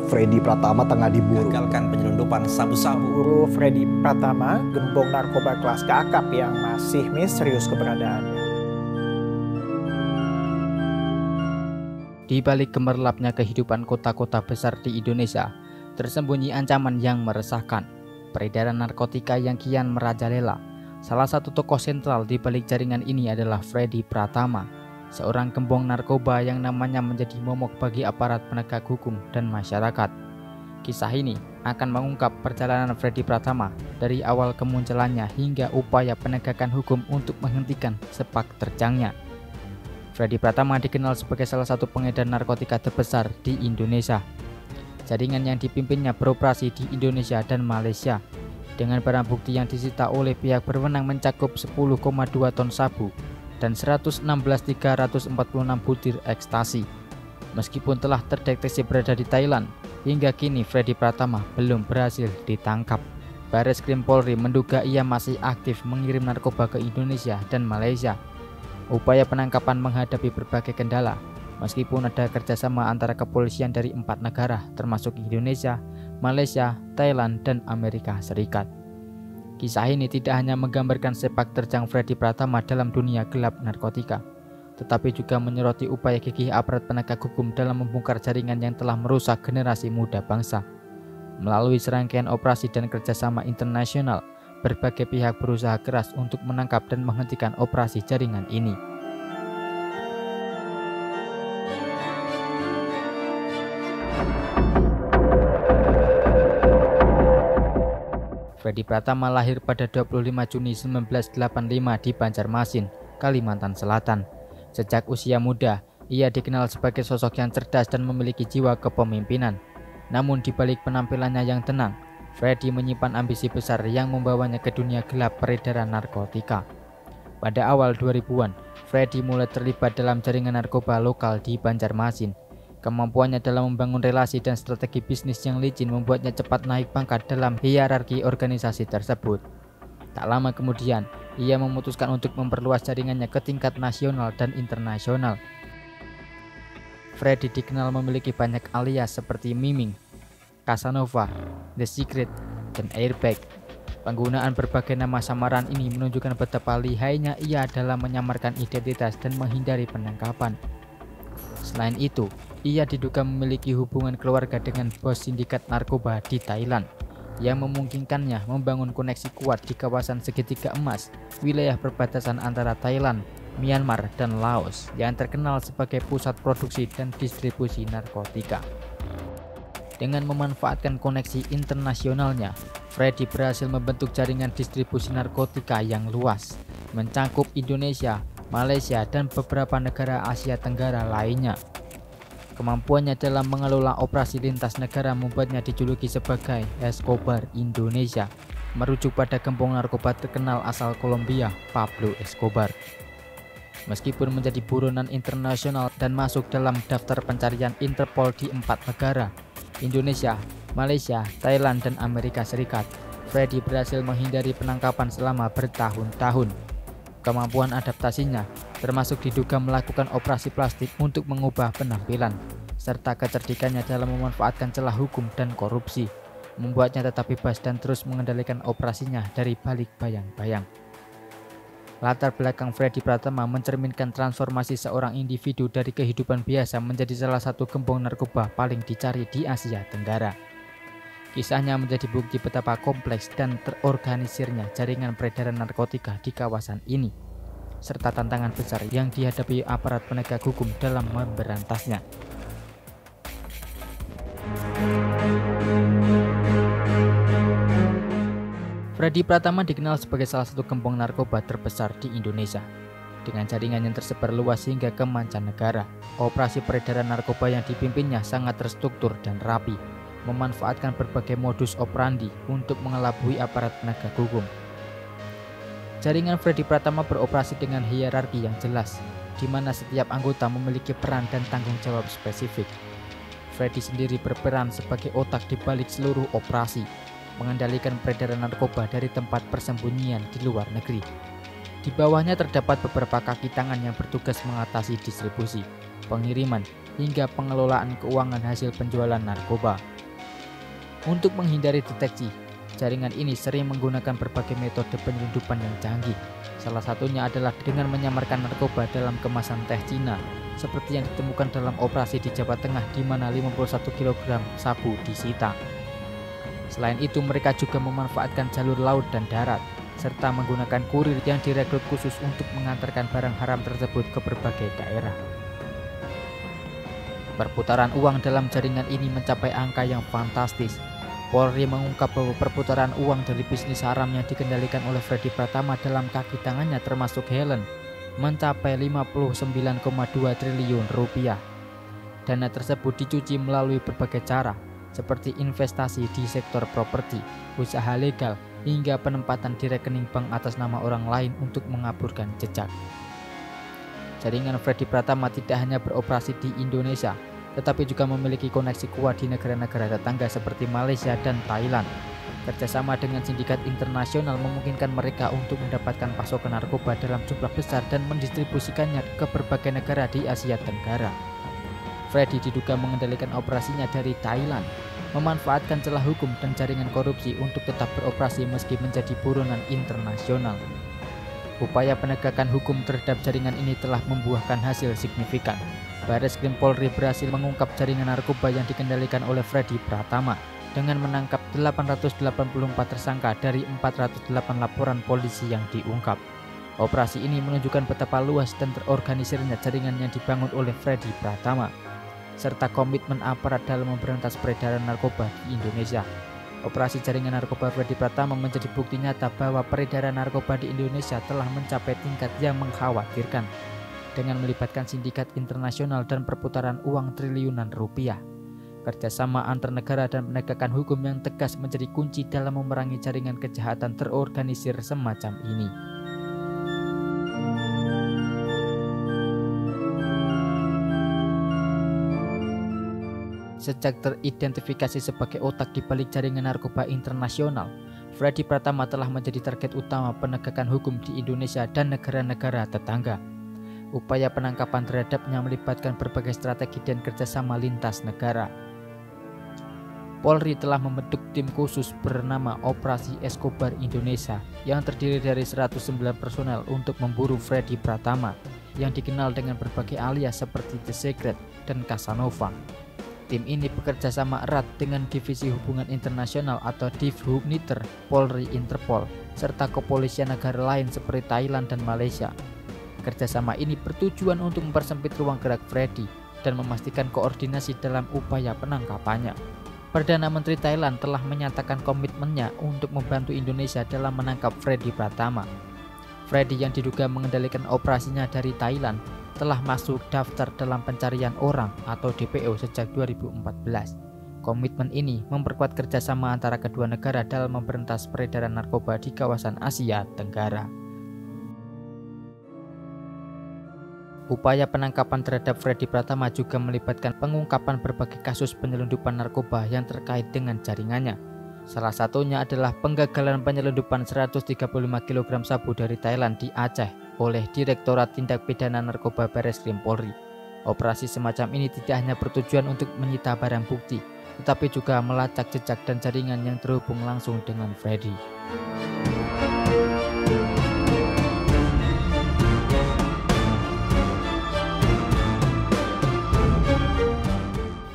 Freddy Pratama tengah diburu. Gagalkan penyelundupan sabu-sabu. Buru Freddy Pratama, gembong narkoba kelas kakap yang masih misterius keberadaannya. Di balik gemerlapnya kehidupan kota-kota besar di Indonesia, tersembunyi ancaman yang meresahkan. Peredaran narkotika yang kian merajalela. Salah satu tokoh sentral di balik jaringan ini adalah Freddy Pratama, seorang gembong narkoba yang namanya menjadi momok bagi aparat penegak hukum dan masyarakat. Kisah ini akan mengungkap perjalanan Freddy Pratama dari awal kemunculannya hingga upaya penegakan hukum untuk menghentikan sepak terjangnya. Freddy Pratama dikenal sebagai salah satu pengedar narkotika terbesar di Indonesia. Jaringan yang dipimpinnya beroperasi di Indonesia dan Malaysia, dengan barang bukti yang disita oleh pihak berwenang mencakup 10,2 ton sabu dan 116.346 butir ekstasi. Meskipun telah terdeteksi berada di Thailand, hingga kini Freddy Pratama belum berhasil ditangkap. Bareskrim Polri menduga ia masih aktif mengirim narkoba ke Indonesia dan Malaysia. Upaya penangkapan menghadapi berbagai kendala, meskipun ada kerjasama antara kepolisian dari 4 negara termasuk Indonesia, Malaysia, Thailand, dan Amerika Serikat. Kisah ini tidak hanya menggambarkan sepak terjang Freddy Pratama dalam dunia gelap narkotika, tetapi juga menyoroti upaya gigih aparat penegak hukum dalam membongkar jaringan yang telah merusak generasi muda bangsa. Melalui serangkaian operasi dan kerjasama internasional, berbagai pihak berusaha keras untuk menangkap dan menghentikan operasi jaringan ini. Freddy Pratama lahir pada 25 Juni 1985 di Banjarmasin, Kalimantan Selatan. Sejak usia muda, ia dikenal sebagai sosok yang cerdas dan memiliki jiwa kepemimpinan. Namun di balik penampilannya yang tenang, Freddy menyimpan ambisi besar yang membawanya ke dunia gelap peredaran narkotika. Pada awal 2000-an, Freddy mulai terlibat dalam jaringan narkoba lokal di Banjarmasin. Kemampuannya dalam membangun relasi dan strategi bisnis yang licin membuatnya cepat naik pangkat dalam hierarki organisasi tersebut. Tak lama kemudian, ia memutuskan untuk memperluas jaringannya ke tingkat nasional dan internasional. Freddy dikenal memiliki banyak alias seperti Miming, Casanova, The Secret, dan Airbag. Penggunaan berbagai nama samaran ini menunjukkan betapa lihainya ia dalam menyamarkan identitas dan menghindari penangkapan. Selain itu, ia diduga memiliki hubungan keluarga dengan bos sindikat narkoba di Thailand yang memungkinkannya membangun koneksi kuat di kawasan segitiga emas, wilayah perbatasan antara Thailand, Myanmar, dan Laos yang terkenal sebagai pusat produksi dan distribusi narkotika. Dengan memanfaatkan koneksi internasionalnya, Freddy berhasil membentuk jaringan distribusi narkotika yang luas, mencakup Indonesia, Malaysia, dan beberapa negara Asia Tenggara lainnya. Kemampuannya dalam mengelola operasi lintas negara membuatnya dijuluki sebagai Escobar Indonesia, merujuk pada gembong narkoba terkenal asal Kolombia, Pablo Escobar. Meskipun menjadi buronan internasional dan masuk dalam daftar pencarian Interpol di 4 negara, Indonesia, Malaysia, Thailand, dan Amerika Serikat, Freddy berhasil menghindari penangkapan selama bertahun-tahun. Kemampuan adaptasinya termasuk diduga melakukan operasi plastik untuk mengubah penampilan, serta kecerdikannya dalam memanfaatkan celah hukum dan korupsi, membuatnya tetap bebas dan terus mengendalikan operasinya dari balik bayang-bayang. Latar belakang Freddy Pratama mencerminkan transformasi seorang individu dari kehidupan biasa menjadi salah satu gembong narkoba paling dicari di Asia Tenggara. Kisahnya menjadi bukti betapa kompleks dan terorganisirnya jaringan peredaran narkotika di kawasan ini, serta tantangan besar yang dihadapi aparat penegak hukum dalam memberantasnya. Freddy Pratama dikenal sebagai salah satu gembong narkoba terbesar di Indonesia. Dengan jaringan yang tersebar luas hingga ke mancanegara, operasi peredaran narkoba yang dipimpinnya sangat terstruktur dan rapi, memanfaatkan berbagai modus operandi untuk mengelabui aparat penegak hukum. Jaringan Freddy Pratama beroperasi dengan hierarki yang jelas, di mana setiap anggota memiliki peran dan tanggung jawab spesifik. Freddy sendiri berperan sebagai otak di balik seluruh operasi, mengendalikan peredaran narkoba dari tempat persembunyian di luar negeri. Di bawahnya terdapat beberapa kaki tangan yang bertugas mengatasi distribusi, pengiriman, hingga pengelolaan keuangan hasil penjualan narkoba. Untuk menghindari deteksi, jaringan ini sering menggunakan berbagai metode penyelundupan yang canggih. Salah satunya adalah dengan menyamarkan narkoba dalam kemasan teh Cina, seperti yang ditemukan dalam operasi di Jawa Tengah di mana 51 kg sabu disita. Selain itu, mereka juga memanfaatkan jalur laut dan darat, serta menggunakan kurir yang direkrut khusus untuk mengantarkan barang haram tersebut ke berbagai daerah. Perputaran uang dalam jaringan ini mencapai angka yang fantastis. Polri mengungkap bahwa perputaran uang dari bisnis haram yang dikendalikan oleh Freddy Pratama dalam kaki tangannya termasuk Helen mencapai 59,2 triliun rupiah. Dana tersebut dicuci melalui berbagai cara, seperti investasi di sektor properti, usaha legal, hingga penempatan di rekening bank atas nama orang lain untuk mengaburkan jejak. Jaringan Freddy Pratama tidak hanya beroperasi di Indonesia, tetapi juga memiliki koneksi kuat di negara-negara tetangga seperti Malaysia dan Thailand. Kerjasama dengan sindikat internasional memungkinkan mereka untuk mendapatkan pasokan narkoba dalam jumlah besar dan mendistribusikannya ke berbagai negara di Asia Tenggara. Freddy diduga mengendalikan operasinya dari Thailand, memanfaatkan celah hukum dan jaringan korupsi untuk tetap beroperasi meski menjadi buronan internasional. Upaya penegakan hukum terhadap jaringan ini telah membuahkan hasil signifikan. Bareskrim Polri berhasil mengungkap jaringan narkoba yang dikendalikan oleh Freddy Pratama dengan menangkap 884 tersangka dari 408 laporan polisi yang diungkap. Operasi ini menunjukkan betapa luas dan terorganisirnya jaringan yang dibangun oleh Freddy Pratama, serta komitmen aparat dalam memberantas peredaran narkoba di Indonesia. Operasi jaringan narkoba Freddy Pratama menjadi bukti nyata bahwa peredaran narkoba di Indonesia telah mencapai tingkat yang mengkhawatirkan, dengan melibatkan sindikat internasional dan perputaran uang triliunan rupiah. Kerjasama antar negara dan penegakan hukum yang tegas menjadi kunci dalam memerangi jaringan kejahatan terorganisir semacam ini. Sejak teridentifikasi sebagai otak di balik jaringan narkoba internasional, Freddy Pratama telah menjadi target utama penegakan hukum di Indonesia dan negara-negara tetangga. Upaya penangkapan terhadapnya melibatkan berbagai strategi dan kerjasama lintas negara. Polri telah membentuk tim khusus bernama Operasi Escobar Indonesia yang terdiri dari 109 personel untuk memburu Freddy Pratama yang dikenal dengan berbagai alias seperti The Secret dan Casanova. Tim ini bekerja sama erat dengan Divisi Hubungan Internasional atau Divhubniter, Polri Interpol, serta kepolisian negara lain seperti Thailand dan Malaysia. Kerjasama ini bertujuan untuk mempersempit ruang gerak Freddy dan memastikan koordinasi dalam upaya penangkapannya. Perdana Menteri Thailand telah menyatakan komitmennya untuk membantu Indonesia dalam menangkap Freddy Pratama. Freddy yang diduga mengendalikan operasinya dari Thailand telah masuk daftar dalam pencarian orang atau DPO sejak 2014. Komitmen ini memperkuat kerjasama antara kedua negara dalam memberantas peredaran narkoba di kawasan Asia Tenggara. Upaya penangkapan terhadap Freddy Pratama juga melibatkan pengungkapan berbagai kasus penyelundupan narkoba yang terkait dengan jaringannya. Salah satunya adalah penggagalan penyelundupan 135 kg sabu dari Thailand di Aceh oleh Direktorat Tindak Pidana Narkoba Bareskrim Polri. Operasi semacam ini tidak hanya bertujuan untuk menyita barang bukti, tetapi juga melacak jejak dan jaringan yang terhubung langsung dengan Freddy.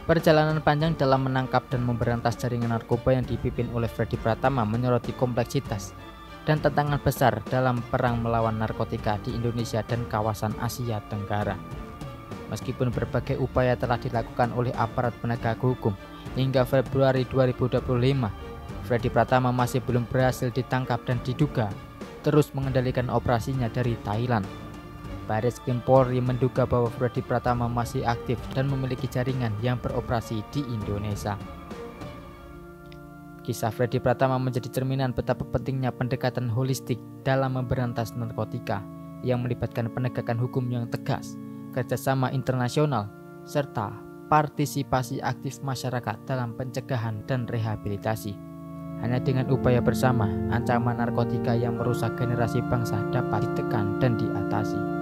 Perjalanan panjang dalam menangkap dan memberantas jaringan narkoba yang dipimpin oleh Freddy Pratama menyoroti kompleksitas dan tantangan besar dalam perang melawan narkotika di Indonesia dan kawasan Asia Tenggara. Meskipun berbagai upaya telah dilakukan oleh aparat penegak hukum, hingga Februari 2025, Freddy Pratama masih belum berhasil ditangkap dan diduga terus mengendalikan operasinya dari Thailand. Bareskrim Polri menduga bahwa Freddy Pratama masih aktif dan memiliki jaringan yang beroperasi di Indonesia. Kisah Freddy Pratama menjadi cerminan betapa pentingnya pendekatan holistik dalam memberantas narkotika yang melibatkan penegakan hukum yang tegas, kerjasama internasional, serta partisipasi aktif masyarakat dalam pencegahan dan rehabilitasi. Hanya dengan upaya bersama, ancaman narkotika yang merusak generasi bangsa dapat ditekan dan diatasi.